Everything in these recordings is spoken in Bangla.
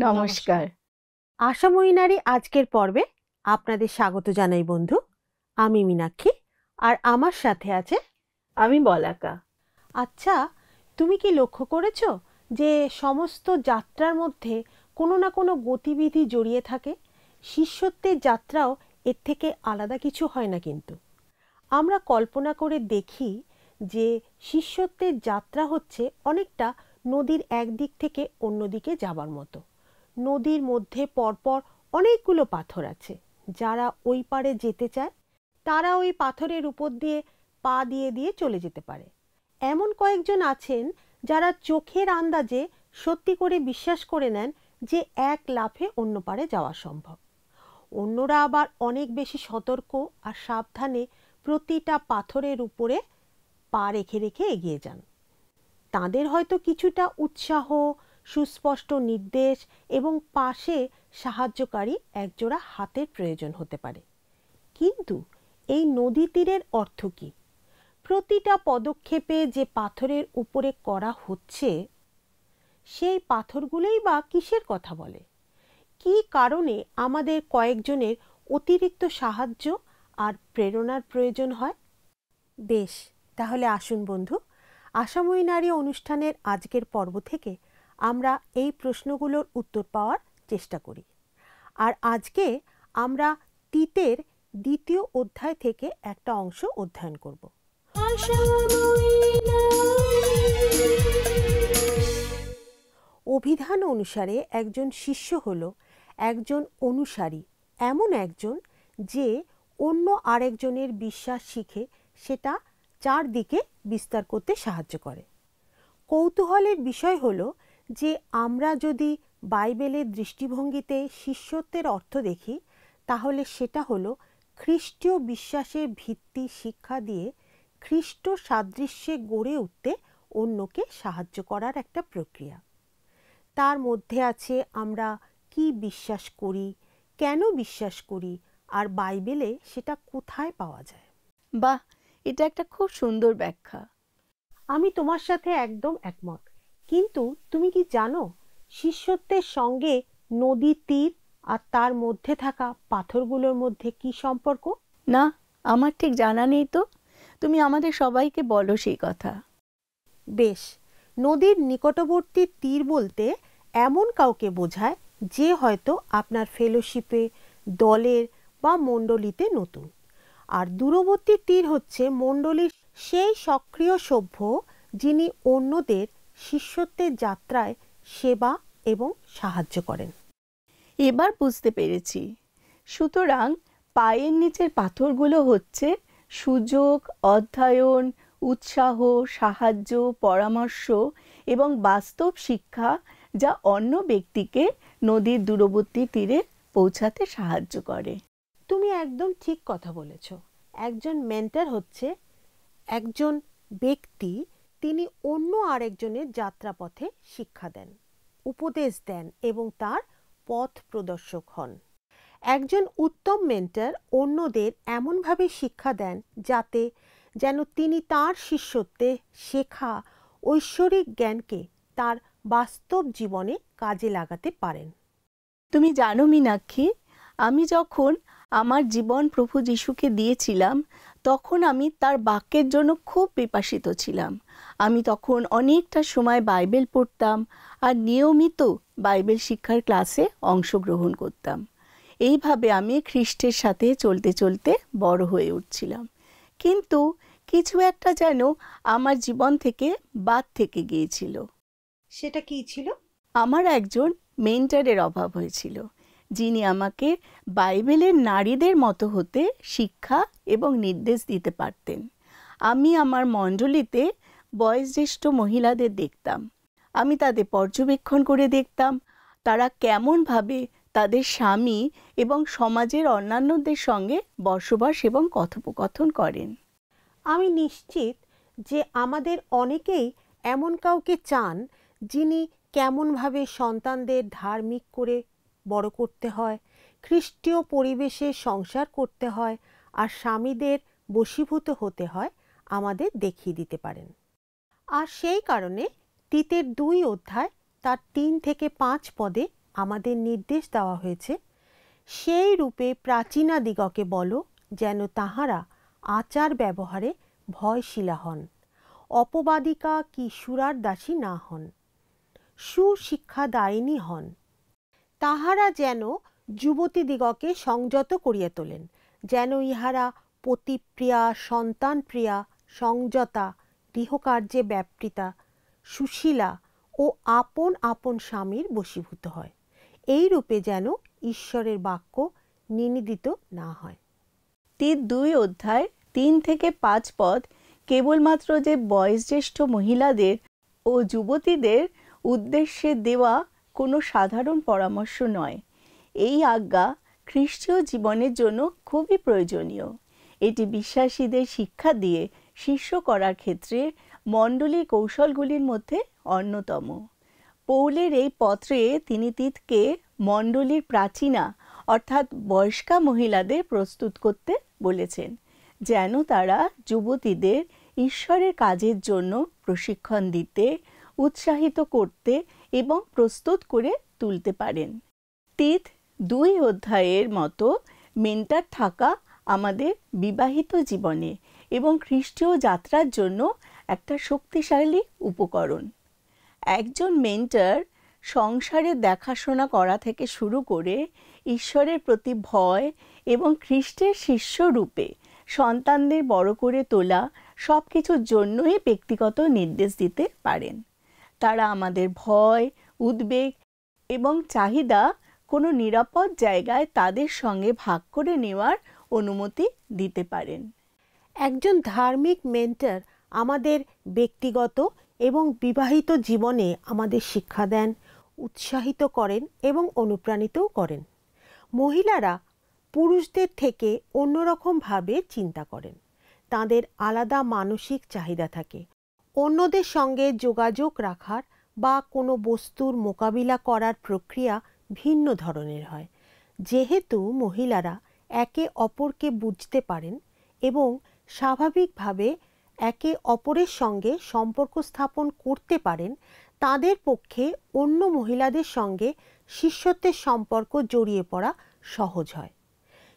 নমস্কার। আশাময়ী নারী আজকের পর্বে আপনাদের স্বাগত জানাই বন্ধু। আমি মীনাক্ষী আর আমার সাথে আছে আমি বলাকা। আচ্ছা, তুমি কি লক্ষ্য করেছো যে সমস্ত যাত্রার মধ্যে কোনো না কোনো গতিবিধি জড়িয়ে থাকে? শিষ্যত্বের যাত্রাও এর থেকে আলাদা কিছু হয় না কিন্তু। আমরা কল্পনা করে দেখি যে শিষ্যত্বের যাত্রা হচ্ছে অনেকটা নদীর একদিক থেকে অন্যদিকে যাবার মতো। নদীর মধ্যে পরপর অনেকগুলো পাথর আছে। যারা ওই পারে যেতে চায় তারা ওই পাথরের উপর দিয়ে পা দিয়ে দিয়ে চলে যেতে পারে। এমন কয়েকজন আছেন যারা চোখের আন্দাজে সত্যি করে বিশ্বাস করে নেন যে এক লাফে অন্য পারে যাওয়া সম্ভব। অন্যরা আবার অনেক বেশি সতর্ক আর সাবধানে প্রতিটা পাথরের উপরে পা রেখে রেখে এগিয়ে যান। তাদের হয়তো কিছুটা উৎসাহ, সুস্পষ্ট নির্দেশ এবং পাশে সাহায্যকারী একজোড়া হাতের প্রয়োজন হতে পারে। কিন্তু এই নদী তীরের অর্থ কী? প্রতিটা পদক্ষেপে যে পাথরের উপরে করা হচ্ছে সেই পাথরগুলোই বা কিসের কথা বলে? কী কারণে আমাদের কয়েকজনের অতিরিক্ত সাহায্য আর প্রেরণার প্রয়োজন হয়? বেশ, তাহলে আসুন বন্ধু, আশাময়ী নারী অনুষ্ঠানের আজকের পর্ব থেকে আমরা এই প্রশ্নগুলোর উত্তর পাওয়ার চেষ্টা করি। আর আজকে আমরা তিতের দ্বিতীয় অধ্যায় থেকে একটা অংশ অধ্যয়ন করব। অভিধান অনুসারে একজন শিষ্য হল একজন অনুসারী, এমন একজন যে অন্য আরেকজনের বিশ্বাস শিখে সেটা চারদিকে বিস্তার করতে সাহায্য করে। কৌতূহলের বিষয় হলো যে আমরা যদি বাইবেলের দৃষ্টিভঙ্গিতে শিষ্যত্বের অর্থ দেখি তাহলে সেটা হলো খ্রিস্টীয় বিশ্বাসের ভিত্তি শিক্ষা দিয়ে খ্রিস্ট সাদৃশ্যে গড়ে উঠতে অন্যকে সাহায্য করার একটা প্রক্রিয়া। তার মধ্যে আছে আমরা কি বিশ্বাস করি, কেন বিশ্বাস করি, আর বাইবেলে সেটা কোথায় পাওয়া যায়। বাহ, এটা একটা খুব সুন্দর ব্যাখ্যা। আমি তোমার সাথে একদম একমত। কিন্তু তুমি কি জানো শিষ্যত্বের সঙ্গে নদী তীর আর তার মধ্যে থাকা পাথরগুলোর মধ্যে কি সম্পর্ক? না, আমার ঠিক জানা নেই তো। তুমি আমাদের সবাইকে বলো সেই কথা। বেশ, নদীর নিকটবর্তী তীর বলতে এমন কাউকে বোঝায় যে হয়তো আপনার ফেলোশিপে, দলের বা মণ্ডলীতে নতুন। আর দূরবর্তী তীর হচ্ছে মণ্ডলীর সেই সক্রিয় সভ্য যিনি অন্যদের শিষ্যত্বের যাত্রায় সেবা এবং সাহায্য করেন। এবার বুঝতে পেরেছি। সুতরাং পায়ের নিচের পাথরগুলো হচ্ছে সুযোগ, অধ্যয়ন, উৎসাহ, সাহায্য, পরামর্শ এবং বাস্তব শিক্ষা, যা অন্য ব্যক্তিকে নদীর দূরবর্তী তীরে পৌঁছাতে সাহায্য করে। তুমি একদম ঠিক কথা বলেছ। একজন মেন্টর হচ্ছে একজন ব্যক্তি, তিনি অন্য আরেকজনের যাত্রাপথে শিক্ষা দেন, উপদেশ দেন এবং তার পথ প্রদর্শক হন। একজন উত্তম মেন্টর অন্যদের এমনভাবে শিক্ষা দেন যাতে যেন তিনি তার শিষ্যত্বে শেখা ঐশ্বরিক জ্ঞানকে তার বাস্তব জীবনে কাজে লাগাতে পারেন। তুমি জানো মীনাক্ষী, আমি যখন আমার জীবন প্রভু যিশুকে দিয়েছিলাম তখন আমি তার বাক্যের জন্য খুব পিপাসিত ছিলাম। আমি তখন অনেকটা সময় বাইবেল পড়তাম আর নিয়মিত বাইবেল শিক্ষার ক্লাসে অংশগ্রহণ করতাম। এইভাবে আমি খ্রিস্টের সাথে চলতে চলতে বড় হয়ে উঠছিলাম। কিন্তু কিছু একটা যেন আমার জীবন থেকে বাদ থেকে গিয়েছিল। সেটা কি ছিল? আমার একজন মেন্টরের অভাব হয়েছিল, যিনি আমাকে বাইবেলের নারীদের মতো হতে শিক্ষা এবং নির্দেশ দিতে পারতেন। আমি আমার মণ্ডলীতে বয়োজ্যেষ্ঠ মহিলাদের দেখতাম। আমি তাদের পর্যবেক্ষণ করে দেখতাম তারা কেমনভাবে তাদের স্বামী এবং সমাজের অন্যান্যদের সঙ্গে বসবাস এবং কথোপকথন করেন। আমি নিশ্চিত যে আমাদের অনেকেই এমন কাউকে চান যিনি কেমনভাবে সন্তানদের ধার্মিক করে বড় করতে হয়, খ্রিস্টীয় পরিবেশে সংসার করতে হয় আর স্বামীদের বশীভূত হতে হয় আমাদের দেখিয়ে দিতে পারেন। আর সেই কারণে তিতের 2 অধ্যায় তার 3 থেকে 5 পদে আমাদের নির্দেশ দেওয়া হয়েছে, সেই রূপে প্রাচীনাদিগকে বলো যেন তাহারা আচার ব্যবহারে ভয়শীলা হন, অপবাদিকা কি সুরার দাসী না হন, সুশিক্ষাদায়িনী হন। তাহারা যেন যুবতীদিগকে সংযত করিয়া তোলেন, যেন ইহারা পতিপ্রিয়া, সন্তানপ্রিয়া, সংযতা, গৃহকার্যে ব্যাপৃতা, সুশীলা ও আপন আপন স্বামীর বশীভূত হয়। এই রূপে যেন ঈশ্বরের বাক্য নিনিদিত না হয়। 2 অধ্যায় 3 থেকে 5 পদ কেবলমাত্র যে বয়োজ্যেষ্ঠ মহিলাদের ও যুবতীদের উদ্দেশ্যে দেওয়া কোনো সাধারণ পরামর্শ নয়। এই আজ্ঞা খ্রিস্টীয় জীবনের জন্য খুবই প্রয়োজনীয়। এটি বিশ্বাসীদের শিক্ষা দিয়ে শিষ্য করার ক্ষেত্রে মণ্ডলীর কৌশলগুলির মধ্যে অন্যতম। পৌলের এই পত্রে তিনি তিতকে মণ্ডলীর প্রাচীনা অর্থাৎ বয়স্কা মহিলাদের প্রস্তুত করতে বলেছেন, যেন তারা যুবতীদের ঈশ্বরের কাজের জন্য প্রশিক্ষণ দিতে, উৎসাহিত করতে এবং প্রস্তুত করে তুলতে পারেন। 2 অধ্যায়ের মতো মেন্টর থাকা আমাদের বিবাহিত জীবনে এবং খ্রিস্টীয় যাত্রার জন্য একটা শক্তিশালী উপকরণ। একজন মেন্টর সংসারের দেখাশোনা করা থেকে শুরু করে ঈশ্বরের প্রতি ভয় এবং খ্রিস্টের শিষ্য রূপে সন্তানদের বড় করে তোলা সব কিছুর জন্যই ব্যক্তিগত নির্দেশ দিতে পারেন। তারা আমাদের ভয়, উদ্বেগ এবং চাহিদা কোনো নিরাপদ জায়গায় তাদের সঙ্গে ভাগ করে নেওয়ার অনুমতি দিতে পারেন। একজন ধার্মিক মেন্টর আমাদের ব্যক্তিগত এবং বিবাহিত জীবনে আমাদের শিক্ষা দেন, উৎসাহিত করেন এবং অনুপ্রাণিতও করেন। মহিলারা পুরুষদের থেকে অন্যরকমভাবে চিন্তা করেন। তাদের আলাদা মানসিক চাহিদা থাকে। অন্যদের সঙ্গে যোগাযোগ রাখার বা কোনো বস্তুর মোকাবিলা করার প্রক্রিয়া ভিন্ন ধরনের হয়। যেহেতু মহিলারা একে অপরকে বুঝতে পারেন এবং স্বাভাবিকভাবে একে অপরের সঙ্গে সম্পর্ক স্থাপন করতে পারেন, তাদের পক্ষে অন্য মহিলাদের সঙ্গে শিষ্যত্বের সম্পর্ক জড়িয়ে পড়া সহজ হয়।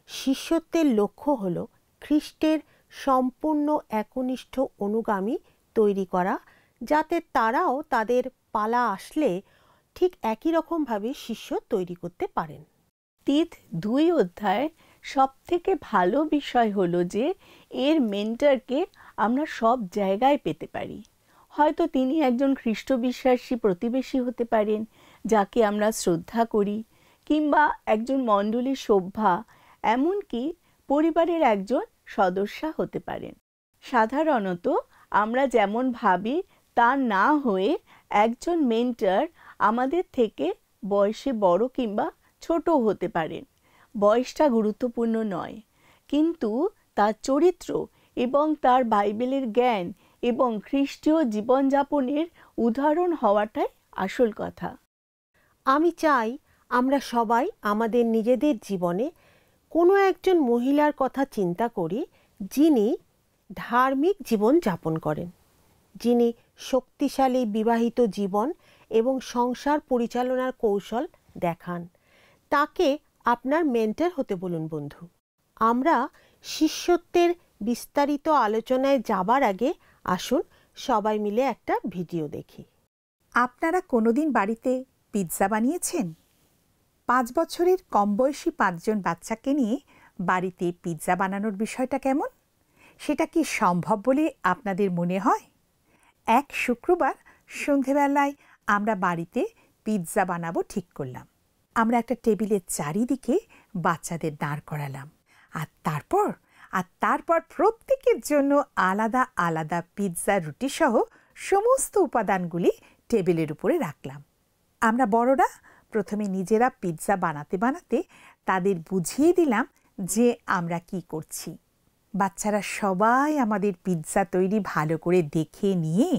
শিষ্যত্বের লক্ষ্য হল খ্রিস্টের সম্পূর্ণ একনিষ্ঠ অনুগামী তৈরি করা, যাতে তারাও তাদের পালা আসলে ঠিক একই রকমভাবে শিষ্য তৈরি করতে পারেন। 2 অধ্যায় সবথেকে ভালো বিষয় হলো যে এর মেন্টরকে আমরা সব জায়গায় পেতে পারি। হয়তো তিনি একজন খ্রিস্ট বিশ্বাসী প্রতিবেশী হতে পারেন যাকে আমরা শ্রদ্ধা করি, কিংবা একজন মণ্ডলীর সভ্যা, এমনকি পরিবারের একজন সদস্যা হতে পারেন। সাধারণত আমরা যেমন ভাবি তা না হয়ে একজন মেন্টর আমাদের থেকে বয়সে বড় কিংবা ছোটও হতে পারেন। বয়সটা গুরুত্বপূর্ণ নয়, কিন্তু তার চরিত্র এবং তার বাইবেলের জ্ঞান এবং খ্রিস্টীয় জীবনযাপনের উদাহরণ হওয়াটাই আসল কথা। আমি চাই আমরা সবাই আমাদের নিজেদের জীবনে কোনো একজন মহিলার কথা চিন্তা করি, যিনি ধার্মিক জীবন যাপন করেন, যিনি শক্তিশালী বিবাহিত জীবন এবং সংসার পরিচালনার কৌশল দেখান। তাকে আপনার মেন্টর হতে বলুন বন্ধু। আমরা শিষ্যত্বের বিস্তারিত আলোচনায় যাবার আগে আসুন সবাই মিলে একটা ভিডিও দেখি। আপনারা কোনোদিন বাড়িতে পিৎজা বানিয়েছেন? 5 বছরের কম বয়সী 5 জন বাচ্চাকে নিয়ে বাড়িতে পিৎজা বানানোর বিষয়টা কেমন? সেটা কি সম্ভব বলে আপনাদের মনে হয়? এক শুক্রবার সন্ধেবেলায় আমরা বাড়িতে পিৎজা বানাবো ঠিক করলাম। আমরা একটা টেবিলের চারিদিকে বাচ্চাদের দাঁড় করালাম, আর তারপর প্রত্যেকের জন্য আলাদা আলাদা পিৎজা রুটি সহ সমস্ত উপাদানগুলি টেবিলের উপরে রাখলাম। আমরা বড়রা প্রথমে নিজেরা পিৎজা বানাতে বানাতে তাদের বুঝিয়ে দিলাম যে আমরা কি করছি। বাচ্চারা সবাই আমাদের পিৎজা তৈরি ভালো করে দেখে নিয়ে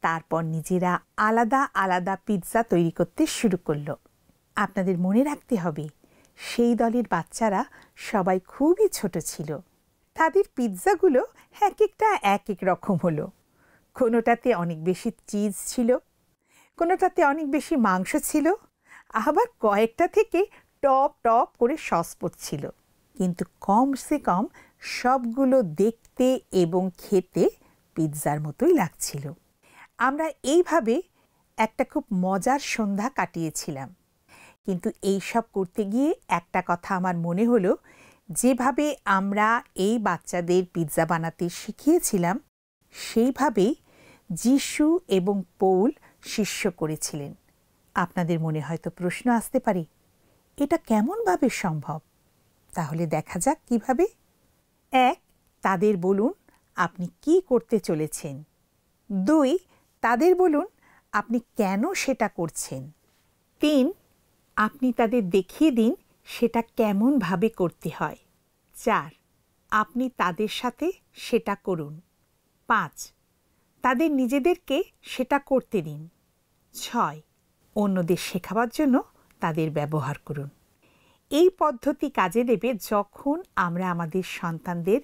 তারপর নিজেরা আলাদা আলাদা পিৎজা তৈরি করতে শুরু করলো। আপনাদের মনে রাখতে হবে, সেই দলের বাচ্চারা সবাই খুবই ছোট ছিল। তাদের পিৎজাগুলো এক একটা এক এক রকম হলো। কোনোটাতে অনেক বেশি চিজ ছিল, কোনোটাতে অনেক বেশি মাংস ছিল, আবার কয়েকটা থেকে টপ টপ করে সস পড়ছিল, কিন্তু কমসে কম সবগুলো দেখতে এবং খেতে পিৎজার মতোই লাগছিল। আমরা এইভাবে একটা খুব মজার সন্ধ্যা কাটিয়েছিলাম। কিন্তু এই সব করতে গিয়ে একটা কথা আমার মনে হলো, যেভাবে আমরা এই বাচ্চাদের পিৎজা বানাতে শিখিয়েছিলাম সেইভাবেই যিশু এবং পৌল শিষ্য করেছিলেন। আপনাদের মনে হয়তো প্রশ্ন আসতে পারে, এটা কেমনভাবে সম্ভব? তাহলে দেখা যাক কিভাবে। 1, তাদের বলুন আপনি কি করতে চলেছেন। 2, তাদের বলুন আপনি কেন সেটা করছেন। 3, আপনি তাদের দেখিয়ে দিন সেটা কেমনভাবে করতে হয়। 4, আপনি তাদের সাথে সেটা করুন। 5, তাদের নিজেদেরকে সেটা করতে দিন। 6, অন্যদের শেখাবার জন্য তাদের ব্যবহার করুন। এই পদ্ধতি কাজে দেবে যখন আমরা আমাদের সন্তানদের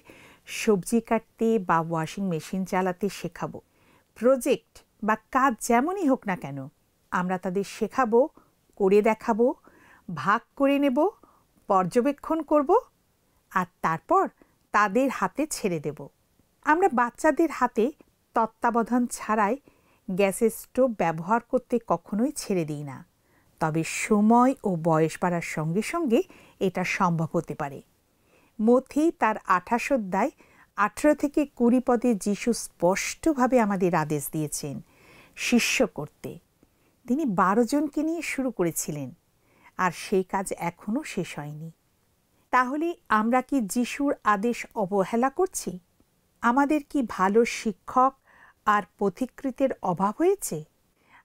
সবজি কাটতে বা ওয়াশিং মেশিন চালাতে শেখাবো। প্রজেক্ট বা কাজ যেমনই হোক না কেন, আমরা তাদের শেখাবো, করে দেখাবো, ভাগ করে নেব, পর্যবেক্ষণ করব, আর তারপর তাদের হাতে ছেড়ে দেব। আমরা বাচ্চাদের হাতে তত্ত্বাবধান ছাড়াই গ্যাসের স্টোভ ব্যবহার করতে কখনোই ছেড়ে দিই না। তবে সময় ও বয়স বাড়ার সঙ্গে সঙ্গে এটা সম্ভব হতে পারে। মথি তার 28 অধ্যায় 18 থেকে 20 পদে যিশু স্পষ্টভাবে আমাদের আদেশ দিয়েছেন শিষ্য করতে। তিনি 12 জনকে নিয়ে শুরু করেছিলেন, আর সেই কাজ এখনও শেষ হয়নি। তাহলে আমরা কি যিশুর আদেশ অবহেলা করছি? আমাদের কি ভালো শিক্ষক আর পথিকৃতের অভাব হয়েছে?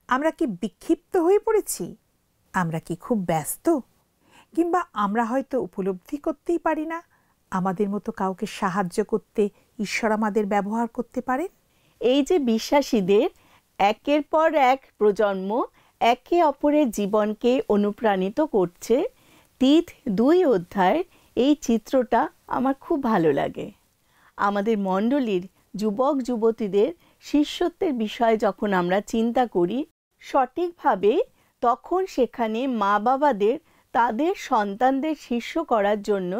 আমরা কি বিক্ষিপ্ত হয়ে পড়েছি? আমরা কি খুব ব্যস্ত? কিংবা আমরা হয়তো উপলব্ধি করতেই পারি না আমাদের মতো কাউকে সাহায্য করতে ঈশ্বর আমাদের ব্যবহার করতে পারেন? এই যে বিশ্বাসীদের একের পর এক প্রজন্ম একে অপরের জীবনকে অনুপ্রাণিত করছে, তীত 2 অধ্যায়ের এই চিত্রটা আমার খুব ভালো লাগে। আমাদের মণ্ডলীর যুবক যুবতীদের শিষ্যত্বের বিষয়ে যখন আমরা চিন্তা করি সঠিকভাবে, তখন সেখানে মা বাবাদের তাদের সন্তানদের শিষ্য করার জন্য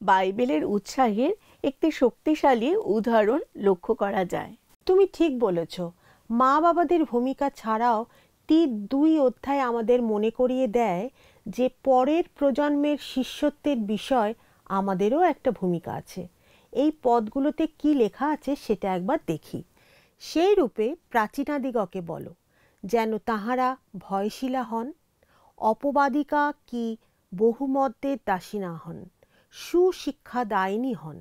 বাইবেলের উৎসাহের একটি শক্তিশালী উদাহরণ লক্ষ্য করা যায়। তুমি ঠিক বলেছ। মা বাবাদের ভূমিকা ছাড়াও তীত 2 অধ্যায় আমাদের মনে করিয়ে দেয় যে পরের প্রজন্মের শিষ্যত্বের বিষয় আমাদেরও একটা ভূমিকা আছে। এই পদগুলোতে কি লেখা আছে সেটা একবার দেখি। সেই রূপে প্রাচীনাদিগকে বলো, যেন তাহারা ভয়শীলা হন, অপবাদিকা কি বহুমতের দাসী না হন, সুশিক্ষাদায়িনী হন।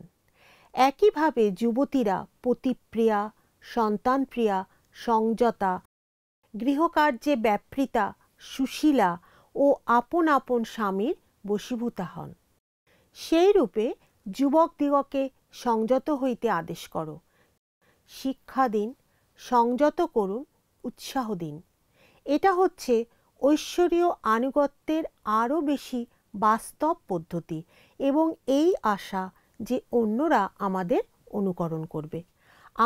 একইভাবে যুবতীরা পতিপ্রিয়া, সন্তানপ্রিয়া, সংযতা, গৃহকার্যে ব্যাপৃতা, সুশীলা ও আপন আপন স্বামীর বশীভূতা হন। সেই রূপে যুবকদিগকে সংযত হইতে আদেশ করো, শিক্ষা দিন, সংযত করুন, উৎসাহ দিন। এটা হচ্ছে ঐশ্বরীয় আনুগত্যের আরও বেশি বাস্তব পদ্ধতি এবং এই আশা যে অন্যরা আমাদের অনুকরণ করবে।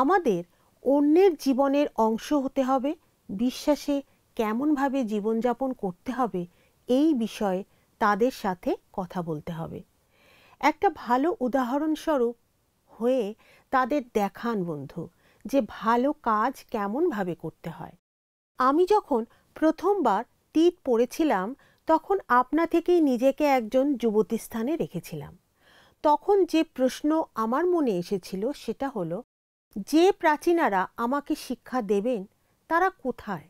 আমাদের অন্যের জীবনের অংশ হতে হবে, বিশ্বাসে কেমনভাবে জীবনযাপন করতে হবে এই বিষয়ে তাদের সাথে কথা বলতে হবে। একটা ভালো উদাহরণস্বরূপ হয়ে তাদের দেখান বন্ধু যে ভালো কাজ কেমনভাবে করতে হয়। আমি যখন প্রথমবার তীত পড়েছিলাম তখন আপনা থেকেই নিজেকে একজন যুবতী স্থানে রেখেছিলাম। তখন যে প্রশ্ন আমার মনে এসেছিল সেটা হলো, যে প্রাচীনারা আমাকে শিক্ষা দেবেন তারা কোথায়?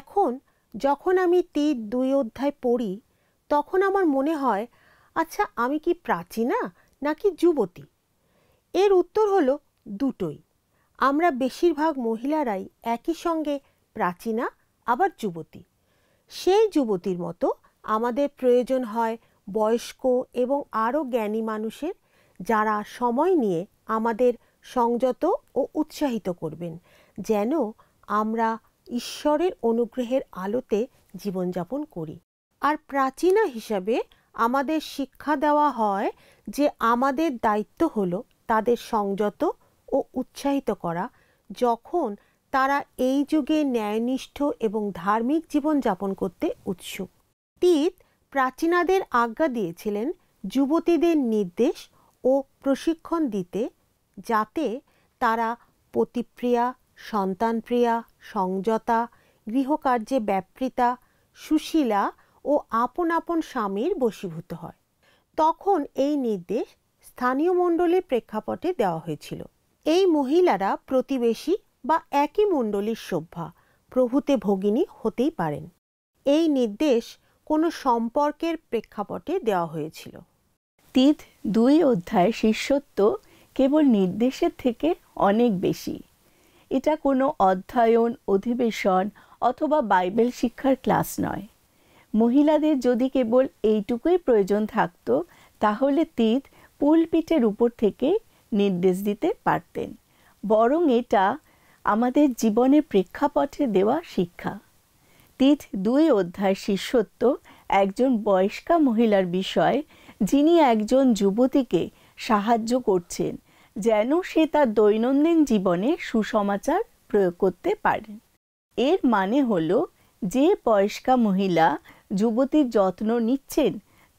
এখন যখন আমি তীত 2 অধ্যায় পড়ি তখন আমার মনে হয়, আচ্ছা আমি কি প্রাচীনা নাকি যুবতী? এর উত্তর হলো দুটোই। আমরা বেশিরভাগ মহিলারাই একই সঙ্গে প্রাচীনা আবার যুবতী। সেই যুবতীর মতো আমাদের প্রয়োজন হয় বয়স্ক এবং আরও জ্ঞানী মানুষের, যারা সময় নিয়ে আমাদের সংযত ও উৎসাহিত করবেন, যেন আমরা ঈশ্বরের অনুগ্রহের আলোতে জীবনযাপন করি। আর প্রাচীনা হিসাবে আমাদের শিক্ষা দেওয়া হয় যে আমাদের দায়িত্ব হলো তাদের সংযত ও উৎসাহিত করা, যখন তারা এই যুগে ন্যায়নিষ্ঠ এবং ধার্মিক জীবনযাপন করতে উৎসুক। তীত প্রাচীনাদের আজ্ঞা দিয়েছিলেন যুবতীদের নির্দেশ ও প্রশিক্ষণ দিতে, যাতে তারা পতিপ্রিয়া, সন্তানপ্রিয়া, সংযতা, গৃহকার্যে ব্যাপৃতা, সুশীলা ও আপন আপন স্বামীর বশীভূত হয়। তখন এই নির্দেশ স্থানীয় মণ্ডলীর প্রেক্ষাপটে দেওয়া হয়েছিল। এই মহিলারা প্রতিবেশী বা একই মণ্ডলীর সভ্যা, প্রভূতে ভগিনী হতেই পারেন। এই নির্দেশ কোনো সম্পর্কের প্রেক্ষাপটে দেওয়া হয়েছিল। তীত 2 অধ্যায়ের শিষ্যত্ব কেবল নির্দেশের থেকে অনেক বেশি। এটা কোনো অধ্যয়ন, অধিবেশন অথবা বাইবেল শিক্ষার ক্লাস নয়। মহিলাদের যদি কেবল এইটুকুই প্রয়োজন থাকতো, তাহলে তীত পুলপিটের উপর থেকে নির্দেশ দিতে পারতেন। বরং এটা আমাদের জীবনের প্রেক্ষাপটে দেওয়া শিক্ষা। তীত 2 অধ্যায় শিষ্যত্ব একজন বয়স্কা মহিলার বিষয়, যিনি একজন যুবতীকে সাহায্য করছেন যেন সে তার দৈনন্দিন জীবনে সুসমাচার প্রয়োগ করতে পারেন। এর মানে হলো, যে বয়স্কা মহিলা যুবতীর যত্ন নিচ্ছেন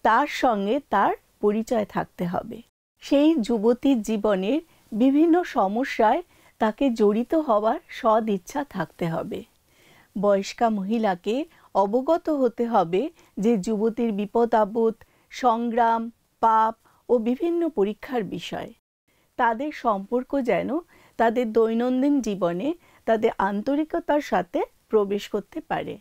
তার সঙ্গে তার পরিচয় থাকতে হবে। সেই যুবতীর জীবনের বিভিন্ন সমস্যায় তাকে জড়িত হওয়ার সদ ইচ্ছা থাকতে হবে। বয়স্কা মহিলাকে অবগত হতে হবে যে যুবতীর বিপদ আপদ, সংগ্রাম, পাপ ও বিভিন্ন পরীক্ষার বিষয়। তাদের সম্পর্ক যেন তাদের দৈনন্দিন জীবনে তাদের আন্তরিকতার সাথে প্রবেশ করতে পারে।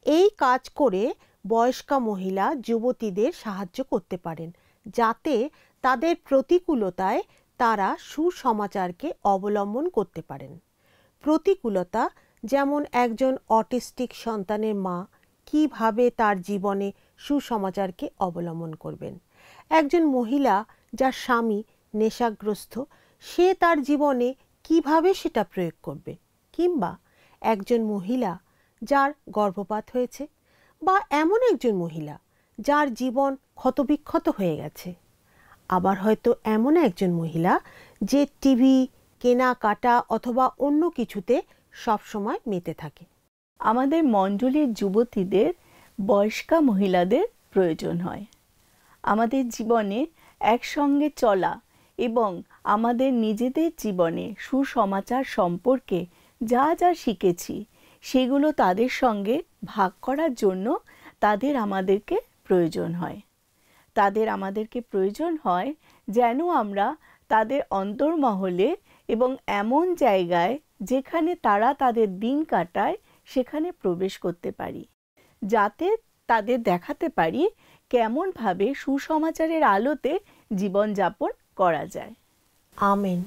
এই কাজ করে বয়স্কা মহিলা যুবতীদের সাহায্য করতে পারেন, যাতে তাদের প্রতিকূলতায় তারা সুসমাচারকে অবলম্বন করতে পারেন। প্রতিকূলতা যেমন একজন অটিস্টিক সন্তানের মা কিভাবে তার জীবনে সুসমাচারকে অবলম্বন করবেন, একজন মহিলা যার স্বামী নেশাগ্রস্ত, সে তার জীবনে কিভাবে সেটা প্রয়োগ করবে, কিংবা একজন মহিলা যার গর্ভপাত হয়েছে, বা এমন একজন মহিলা যার জীবন ক্ষতবিক্ষত হয়ে গেছে। আবার হয়তো এমন একজন মহিলা যে টিভি, কেনাকাটা অথবা অন্য কিছুতে সবসময় মেতে থাকে। আমাদের মণ্ডলীর যুবতীদের বয়স্কা মহিলাদের প্রয়োজন হয়। আমাদের জীবনে একসঙ্গে চলা এবং আমাদের নিজেদের জীবনে সুসমাচার সম্পর্কে যা যা শিখেছি সেগুলো তাদের সঙ্গে ভাগ করার জন্য তাদের আমাদেরকে প্রয়োজন হয়। তাদের আমাদেরকে প্রয়োজন হয় যেন আমরা তাদের অন্তর্মহলে এবং এমন জায়গায় যেখানে তারা তাদের দিন কাটায় সেখানে প্রবেশ করতে পারি, যাতে তাদের দেখাতে পারি কেমনভাবে সুসমাচারের আলোতে জীবনযাপন করা যায়। আমেন।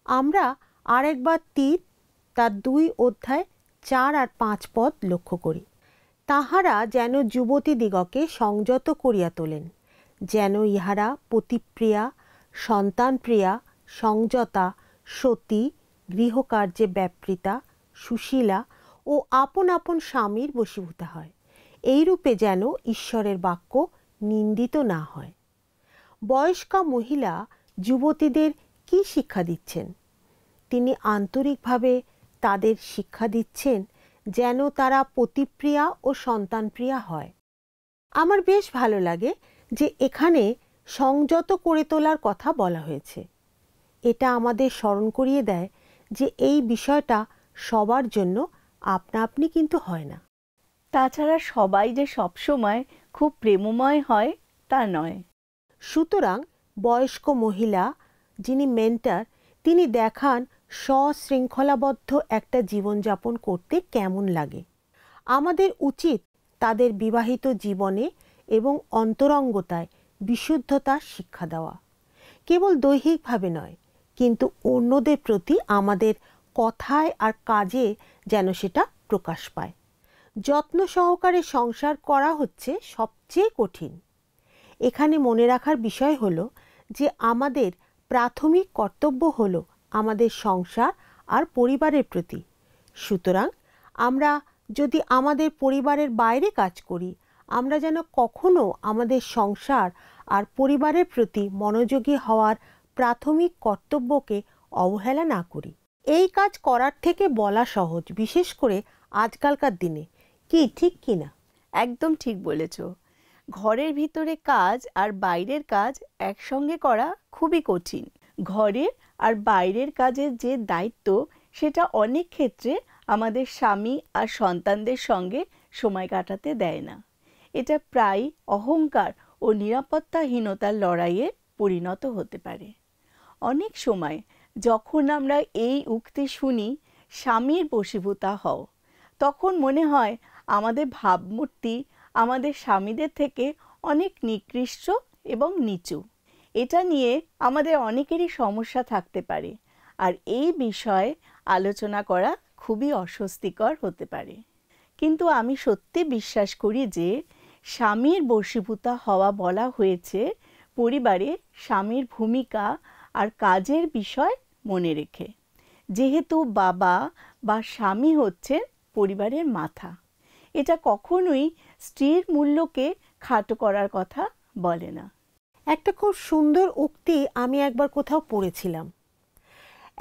আমরা আরেকবার তীত তার 2 অধ্যায় 4 আর 5 পদ লক্ষ্য করি। তাহারা যেন যুবতীদিগকে সংযত করিয়া তোলেন, যেন ইহারা পতিপ্রিয়া, সন্তানপ্রিয়া, সংযতা, সতী, গৃহকার্যে ব্যাপৃতা, সুশীলা ও আপন আপন স্বামীর বশীভূত হয়, এইরূপে যেন ঈশ্বরের বাক্য নিন্দিত না হয়। বয়স্কা মহিলা যুবতীদের কি শিক্ষা দিচ্ছেন? তিনি আন্তরিকভাবে তাদের শিক্ষা দিচ্ছেন যেন তারা পতিপ্রিয়া ও সন্তানপ্রিয়া হয়। আমার বেশ ভালো লাগে যে এখানে সংযত করে তোলার কথা বলা হয়েছে। এটা আমাদের স্মরণ করিয়ে দেয় যে এই বিষয়টা সবার জন্য আপনা আপনি কিন্তু হয় না। তাছাড়া সবাই যে সবসময় খুব প্রেমময় হয় তা নয়। সুতরাং বয়স্ক মহিলা যিনি মেন্টর, তিনি দেখান সশৃঙ্খলাবদ্ধ একটা জীবনযাপন করতে কেমন লাগে। আমাদের উচিত তাদের বিবাহিত জীবনে এবং অন্তরঙ্গতায় বিশুদ্ধতার শিক্ষা দেওয়া, কেবল দৈহিকভাবে নয়, কিন্তু অন্যদের প্রতি আমাদের কথায় আর কাজে যেন সেটা প্রকাশ পায়। যত্ন সহকারে সংসার করা হচ্ছে সবচেয়ে কঠিন। এখানে মনে রাখার বিষয় হলো যে আমাদের প্রাথমিক কর্তব্য হলো আমাদের সংসার আর পরিবারের প্রতি। সুতরাং আমরা যদি আমাদের পরিবারের বাইরে কাজ করি, আমরা যেন কখনো আমাদের সংসার আর পরিবারের প্রতি মনোযোগী হওয়ার প্রাথমিক কর্তব্যকে অবহেলা না করি। এই কাজ করার থেকে বলা সহজ, বিশেষ করে আজকালকার দিনে, কি ঠিক কিনা? একদম ঠিক বলেছ। ঘরের ভিতরে কাজ আর বাইরের কাজ একসঙ্গে করা খুবই কঠিন। ঘরের আর বাইরের কাজের যে দায়িত্ব, সেটা অনেক ক্ষেত্রে আমাদের স্বামী আর সন্তানদের সঙ্গে সময় কাটাতে দেয় না। এটা প্রায় অহংকার ও নিরাপত্তাহীনতার লড়াইয়ে পরিণত হতে পারে। অনেক সময় যখন আমরা এই উক্তি শুনি, স্বামীর বশীভূতা হও, তখন মনে হয় আমাদের ভাবমূর্তি আমাদের স্বামীদের থেকে অনেক নিকৃষ্ট এবং নিচু। এটা নিয়ে আমাদের অনেকেরই সমস্যা থাকতে পারে, আর এই বিষয়ে আলোচনা করা খুবই অস্বস্তিকর হতে পারে। কিন্তু আমি সত্যি বিশ্বাস করি যে স্বামীর বশীভূতা হওয়া বলা হয়েছে পরিবারে স্বামীর ভূমিকা আর কাজের বিষয় মনে রেখে, যেহেতু বাবা বা স্বামী হচ্ছেন পরিবারের মাথা। এটা কখনোই স্ত্রীর মূল্যকে খাটো করার কথা বলে না। একটা খুব সুন্দর উক্তি আমি একবার কোথাও পড়েছিলাম।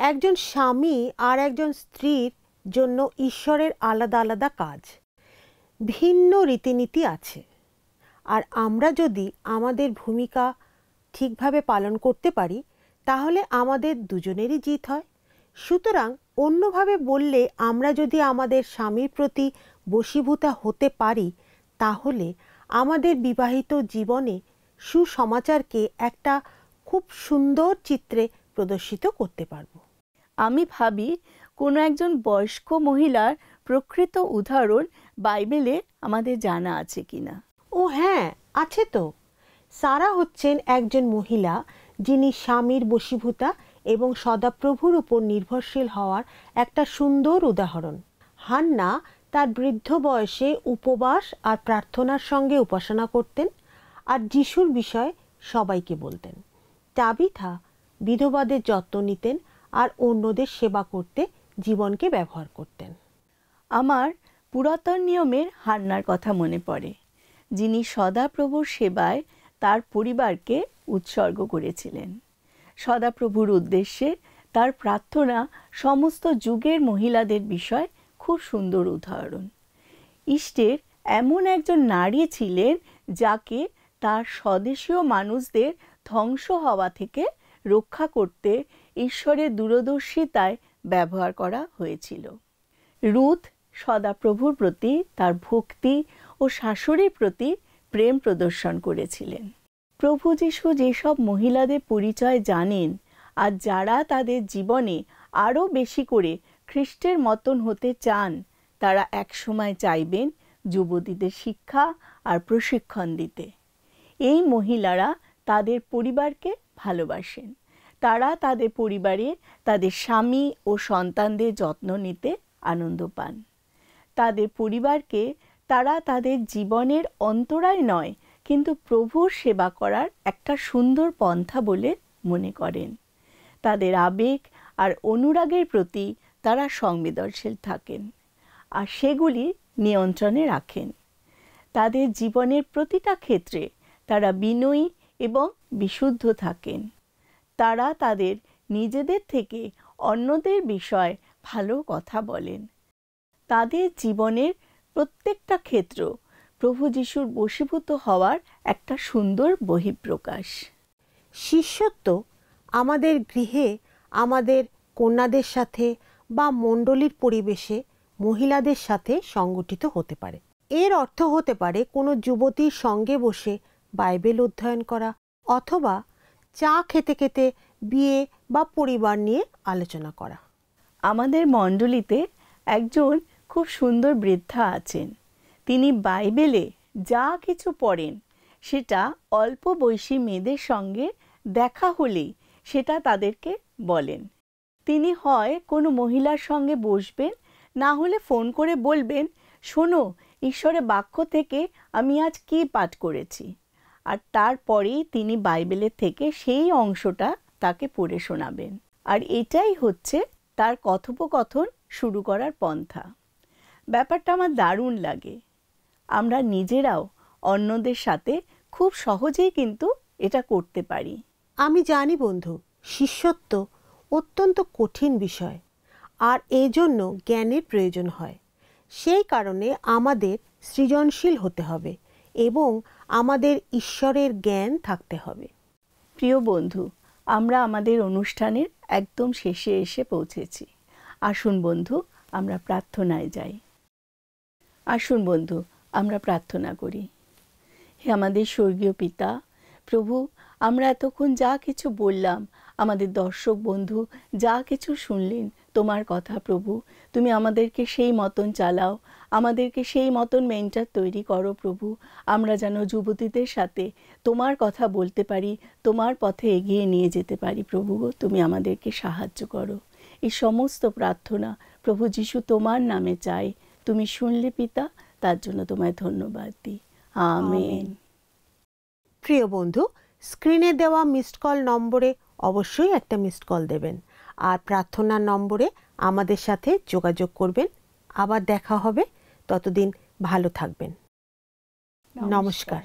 একজন স্বামী আর একজন স্ত্রীর জন্য ঈশ্বরের আলাদা আলাদা কাজ, ভিন্ন রীতিনীতি আছে। আর আমরা যদি আমাদের ভূমিকা ঠিকভাবে পালন করতে পারি, তাহলে আমাদের দুজনেরই জিত হয়। সুতরাং অন্যভাবে বললে, আমরা যদি আমাদের স্বামীর প্রতি বশীভূতা হতে পারি, তাহলে আমাদের বিবাহিত জীবনে সুসমাচারকে একটা খুব সুন্দর চিত্রে প্রদর্শিত করতে পারব। আমি ভাবি কোনো একজন বয়স্ক মহিলার প্রকৃত উদাহরণ বাইবেলে আমাদের জানা আছে কিনা। ও হ্যাঁ, আছে তো। সারা হচ্ছেন একজন মহিলা যিনি স্বামীর বশীভূতা এবং সদাপ্রভুর উপর নির্ভরশীল হওয়ার একটা সুন্দর উদাহরণ। হান্না তার বৃদ্ধ বয়সে উপবাস আর প্রার্থনার সঙ্গে উপাসনা করতেন আর যিশুর বিষয়ে সবাইকে বলতেন। তাবিথা বিধবাদের যত্ন নিতেন আর অন্যদের সেবা করতে জীবনকে ব্যবহার করতেন। আমার পুরাতন নিয়মের হান্নার কথা মনে পড়ে, যিনি সদাপ্রভুর সেবায় তার পরিবারকে উৎসর্গ করেছিলেন। সদাপ্রভুর উদ্দেশ্যে তার প্রার্থনা সমস্ত যুগের মহিলাদের বিষয় খুব সুন্দর উদাহরণ। ইষ্টের এমন একজন নারী ছিলেন যাকে তার স্বদেশীয় মানুষদের ধ্বংস হওয়া থেকে রক্ষা করতে ঈশ্বরের দূরদর্শিতায় ব্যবহার করা হয়েছিল। রুথ সদাপ্রভুর প্রতি তার ভক্তি ও শাশুড়ির প্রতি প্রেম প্রদর্শন করেছিলেন। প্রভু যীশু যেসব মহিলাদের পরিচয় জানেন আর যারা তাদের জীবনে আরও বেশি করে খ্রিস্টের মতন হতে চান, তারা একসময় চাইবেন যুবতীদের শিক্ষা আর প্রশিক্ষণ দিতে। এই মহিলারা তাদের পরিবারকে ভালোবাসেন। তারা তাদের পরিবারে তাদের স্বামী ও সন্তানদের যত্ন নিতে আনন্দ পান। তাদের পরিবারকে তারা তাদের জীবনের অন্তরায় নয়, কিন্তু প্রভুর সেবা করার একটা সুন্দর পন্থা বলে মনে করেন। তাদের আবেগ আর অনুরাগের প্রতি তারা সংবেদনশীল থাকেন আর সেগুলি নিয়ন্ত্রণে রাখেন। তাদের জীবনের প্রতিটা ক্ষেত্রে তারা বিনয়ী এবং বিশুদ্ধ থাকেন। তারা তাদের নিজেদের থেকে অন্যদের বিষয়ে ভালো কথা বলেন। তাদের জীবনের প্রত্যেকটা ক্ষেত্র প্রভু যীশুর বশীভূত হওয়ার একটা সুন্দর বহিঃপ্রকাশ। শিষ্যত্ব আমাদের গৃহে, আমাদের কন্যাদের সাথে বা মণ্ডলীর পরিবেশে মহিলাদের সাথে সংগঠিত হতে পারে। এর অর্থ হতে পারে কোনো যুবতীর সঙ্গে বসে বাইবেল অধ্যয়ন করা, অথবা চা খেতে খেতে বিয়ে বা পরিবার নিয়ে আলোচনা করা। আমাদের মণ্ডলীতে একজন খুব সুন্দর বৃদ্ধা আছেন। তিনি বাইবেলে যা কিছু পড়েন সেটা অল্প বয়সী মেয়েদের সঙ্গে দেখা হলেই সেটা তাদেরকে বলেন। তিনি হয় কোনো মহিলার সঙ্গে বসবেন, না হলে ফোন করে বলবেন, শোনো, ঈশ্বরের বাক্য থেকে আমি আজ কী পাঠ করেছি। আর তারপরেই তিনি বাইবেলের থেকে সেই অংশটা তাকে পড়ে শোনাবেন। আর এটাই হচ্ছে তার কথোপকথন শুরু করার পন্থা। ব্যাপারটা আমার দারুণ লাগে। আমরা নিজেরাও অন্যদের সাথে খুব সহজেই কিন্তু এটা করতে পারি। আমি জানি বন্ধু, শিষ্যত্ব অত্যন্ত কঠিন বিষয় আর এই জন্য জ্ঞানের প্রয়োজন হয়। সেই কারণে আমাদের সৃজনশীল হতে হবে এবং আমাদের ঈশ্বরের জ্ঞান থাকতে হবে। প্রিয় বন্ধু, আমরা আমাদের অনুষ্ঠানের একদম শেষে এসে পৌঁছেছি। আসুন বন্ধু, আমরা প্রার্থনায় যাই। আসুন বন্ধু, আমরা প্রার্থনা করি। হে আমাদের স্বর্গীয় পিতা, প্রভু, আমরা এতক্ষণ যা কিছু বললাম, আমাদের দর্শক বন্ধু যা কিছু শুনলেন তোমার কথা প্রভু, তুমি আমাদেরকে সেই মতন চালাও, আমাদেরকে সেই মতন মেন্টর তৈরি করো প্রভু। আমরা যেন যুবতীদের সাথে তোমার কথা বলতে পারি, তোমার পথে এগিয়ে নিয়ে যেতে পারি প্রভু গো, তুমি আমাদেরকে সাহায্য করো। এই সমস্ত প্রার্থনা প্রভু যিশু তোমার নামে চাই, তুমি শুনলে পিতা, তার জন্য তোমায় ধন্যবাদ দিই। আমেন। প্রিয় বন্ধু, স্ক্রিনে দেওয়া মিসড কল নম্বরে অবশ্যই একটা মিসড কল দেবেন, আর প্রার্থনার নম্বরে আমাদের সাথে যোগাযোগ করবেন। আবার দেখা হবে, ততদিন ভালো থাকবেন। নমস্কার।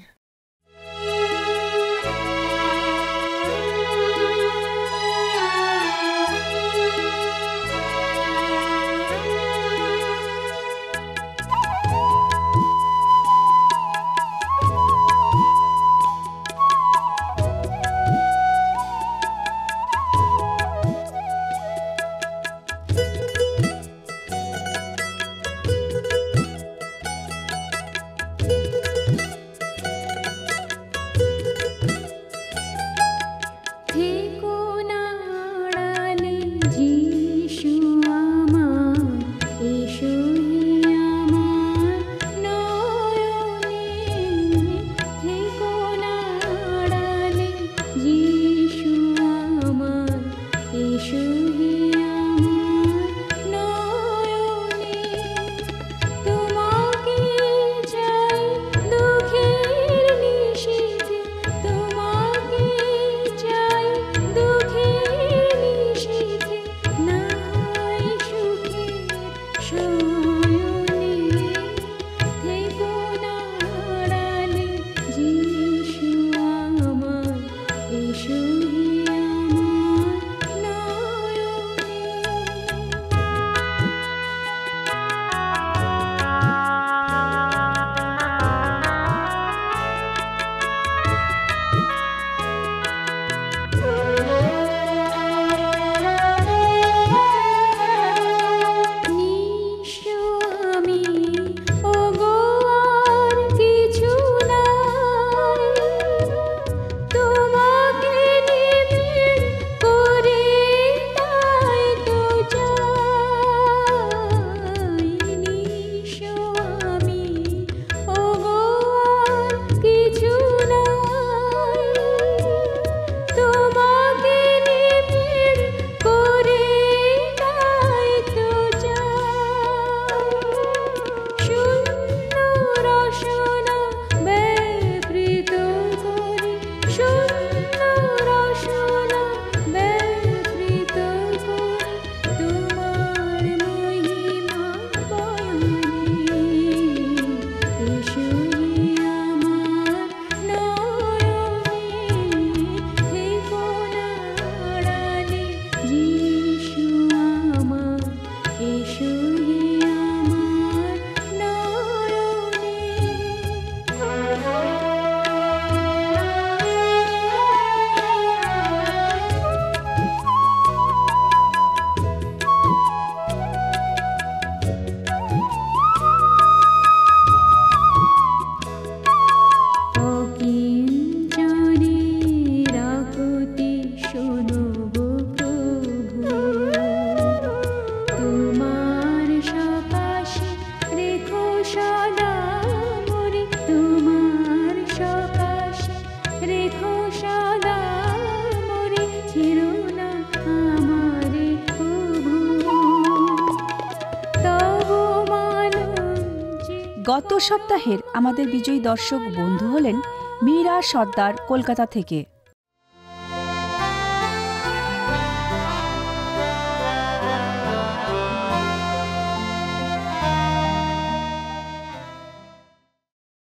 গত সপ্তাহের আমাদের বিজয়ী দর্শক বন্ধু হলেন মীরা সর্দার, কলকাতা থেকে।